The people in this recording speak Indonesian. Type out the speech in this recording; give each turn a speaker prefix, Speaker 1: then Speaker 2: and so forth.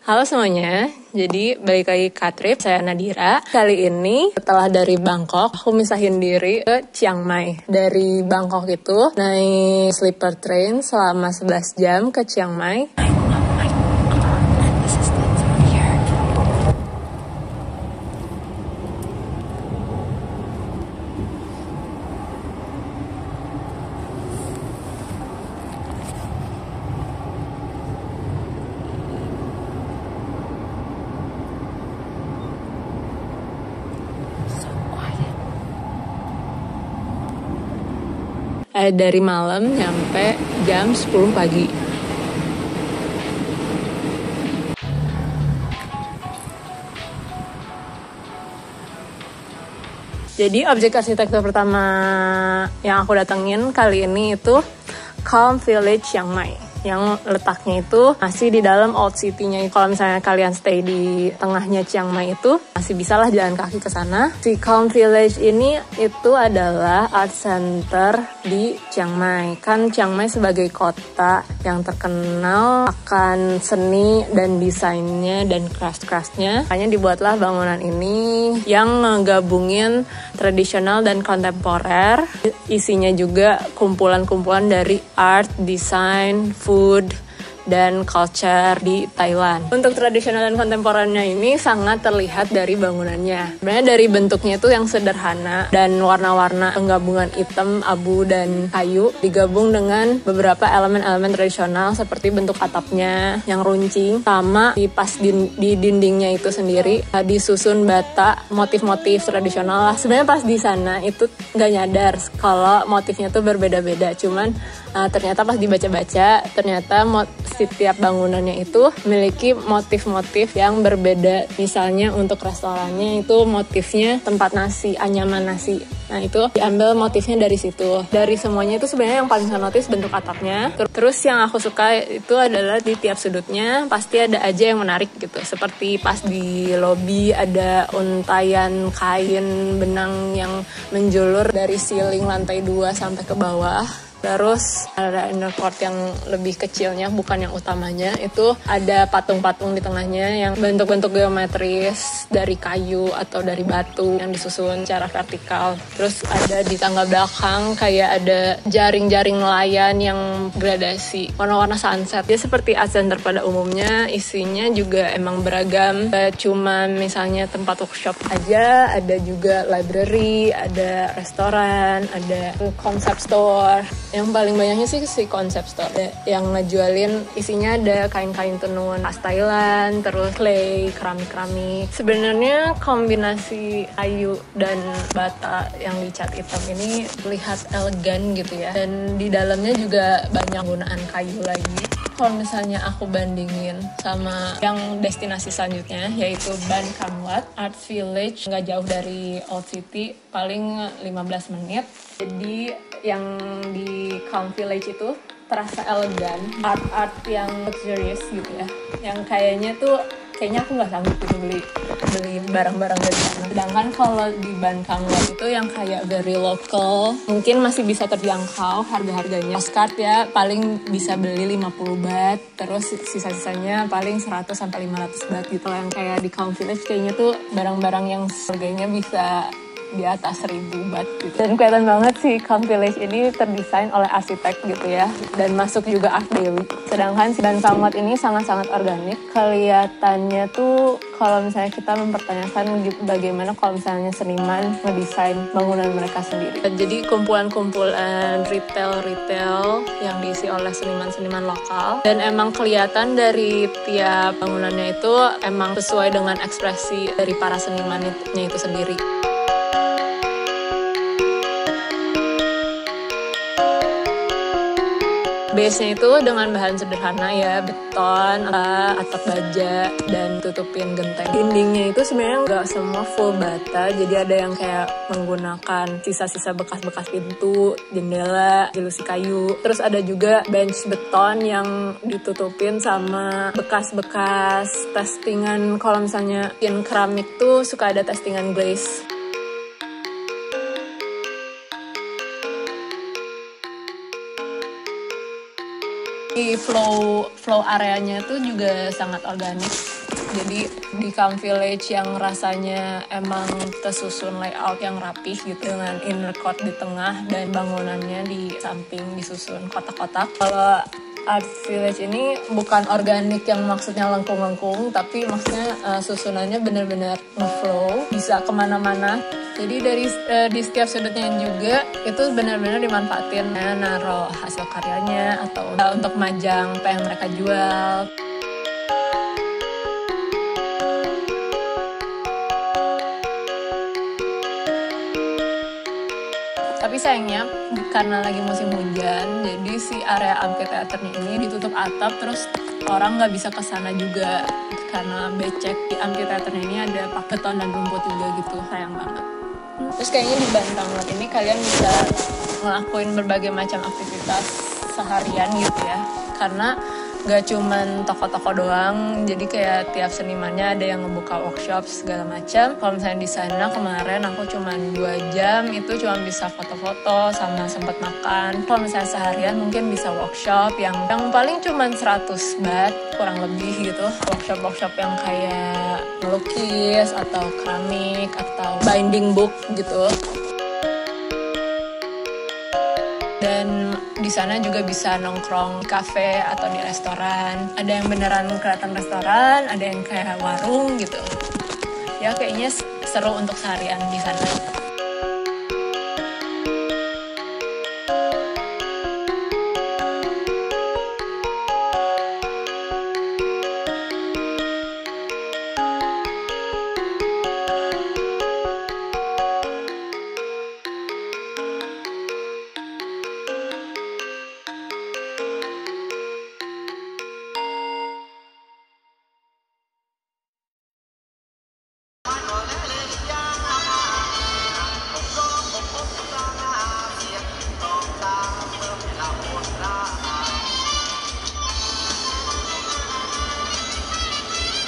Speaker 1: Halo semuanya, jadi balik lagi ke trip, saya Nadira. Kali ini setelah dari Bangkok, aku misahin diri ke Chiang Mai. Dari Bangkok itu naik sleeper train selama 11 jam ke Chiang Mai. Dari malam nyampe jam 10 pagi. Jadi objek arsitektur pertama yang aku datengin kali ini itu Calm Village Chiang Mai, yang letaknya itu masih di dalam Old City-nya. Kalau misalnya kalian stay di tengahnya Chiang Mai itu, masih bisa lah jalan kaki ke sana. Si Calm Village ini itu adalah art center di Chiang Mai. Kan Chiang Mai sebagai kota yang terkenal akan seni dan desainnya dan craft-craftnya. Makanya dibuatlah bangunan ini yang ngegabungin tradisional dan kontemporer. Isinya juga kumpulan-kumpulan dari art, desain, food, dan culture di Thailand. Untuk tradisional dan kontemporer-nya ini sangat terlihat dari bangunannya. Sebenarnya dari bentuknya itu yang sederhana dan warna-warna penggabungan hitam, abu, dan kayu digabung dengan beberapa elemen-elemen tradisional seperti bentuk atapnya yang runcing, sama di dindingnya itu sendiri disusun bata motif-motif tradisional lah. Sebenarnya pas di sana itu nggak nyadar kalau motifnya tuh berbeda-beda, cuman ternyata pas dibaca-baca ternyata setiap bangunannya itu memiliki motif-motif yang berbeda. Misalnya untuk restorannya itu motifnya tempat nasi, anyaman nasi. Nah itu diambil motifnya dari situ. Dari semuanya itu sebenarnya yang paling saya notice bentuk atapnya. Terus yang aku suka itu adalah di tiap sudutnya pasti ada aja yang menarik gitu. Seperti pas di lobi ada untayan kain benang yang menjulur dari ceiling lantai 2 sampai ke bawah. Terus ada inner court yang lebih kecilnya, bukan yang utamanya. Itu ada patung-patung di tengahnya yang bentuk-bentuk geometris dari kayu atau dari batu yang disusun secara vertikal. Terus ada di tangga belakang kayak ada jaring-jaring nelayan yang gradasi warna-warna sunset. Dia seperti art center pada umumnya, isinya juga emang beragam. Cuma misalnya tempat workshop aja, ada juga library, ada restoran, ada concept store. Yang paling banyaknya sih si concept store yang ngejualin isinya ada kain-kain tenun khas Thailand, terus clay, keramik-keramik. Sebenarnya kombinasi kayu dan bata yang dicat hitam ini terlihat elegan gitu ya. Dan di dalamnya juga banyak penggunaan kayu lagi. Kalau misalnya aku bandingin sama yang destinasi selanjutnya yaitu Ban Kam Wat Art Village, nggak jauh dari Old City, paling 15 menit. Jadi yang di Calm Village itu terasa elegan, art yang luxurious gitu ya, yang kayaknya aku nggak sanggup gitu beli barang-barang dari sana. Sedangkan kalau di Ban Kam Wat itu yang kayak very local, mungkin masih bisa terjangkau harga-harganya. Postcard ya paling bisa beli 50 baht, terus sisa-sisanya paling 100 sampai 500 baht gitu. Yang kayak di Calm Village kayaknya tuh barang-barang yang harganya bisa di atas 1000 baht gitu. Dan kelihatan banget sih Calm Village ini terdesain oleh arsitek gitu ya, dan masuk juga Art Dewi. Sedangkan si Ban Kam Wat ini sangat-sangat organik. Kelihatannya tuh kalau misalnya kita mempertanyakan bagaimana kalau misalnya seniman ngedesain bangunan mereka sendiri. Jadi kumpulan-kumpulan retail yang diisi oleh seniman-seniman lokal, dan emang kelihatan dari tiap bangunannya itu emang sesuai dengan ekspresi dari para senimannya itu sendiri. Base-nya itu dengan bahan sederhana ya, beton, atap baja, dan tutupin genteng. Dindingnya itu sebenarnya nggak semua full bata, jadi ada yang kayak menggunakan sisa-sisa bekas-bekas pintu, jendela, jelusi kayu. Terus ada juga bench beton yang ditutupin sama bekas-bekas testingan. Kalau misalnya in keramik tuh suka ada testingan glaze. Di flow areanya tuh juga sangat organik. Jadi di Calm Village yang rasanya emang tersusun layout yang rapih gitu, dengan inner court di tengah dan bangunannya di samping disusun kotak-kotak. Kalau Art Village ini bukan organik yang maksudnya lengkung-lengkung, tapi maksudnya susunannya benar-benar ngeflow, bisa kemana-mana. Jadi di setiap sudutnya juga itu benar-benar dimanfaatin, naruh hasil karyanya atau untuk majang apa yang mereka jual. Tapi sayangnya karena lagi musim hujan, jadi si area amphitheaternya ini ditutup atap, terus orang nggak bisa kesana juga karena becek. Di amphitheaternya ini ada beton dan rumput juga gitu, sayang banget. Terus kayaknya di Bantamlat ini kalian bisa ngelakuin berbagai macam aktivitas seharian gitu ya, karena gak cuman toko-toko doang, jadi kayak tiap senimannya ada yang ngebuka workshop segala macam. Kalau misalnya di sana kemarin aku cuman 2 jam itu cuma bisa foto-foto sama sempat makan. Kalau misalnya seharian mungkin bisa workshop yang paling cuman 100 baht kurang lebih gitu. Workshop yang kayak melukis atau keramik atau binding book gitu. Dan di sana juga bisa nongkrong di kafe atau di restoran. Ada yang beneran kelihatan restoran, ada yang kayak warung gitu. Ya kayaknya seru untuk seharian di sana.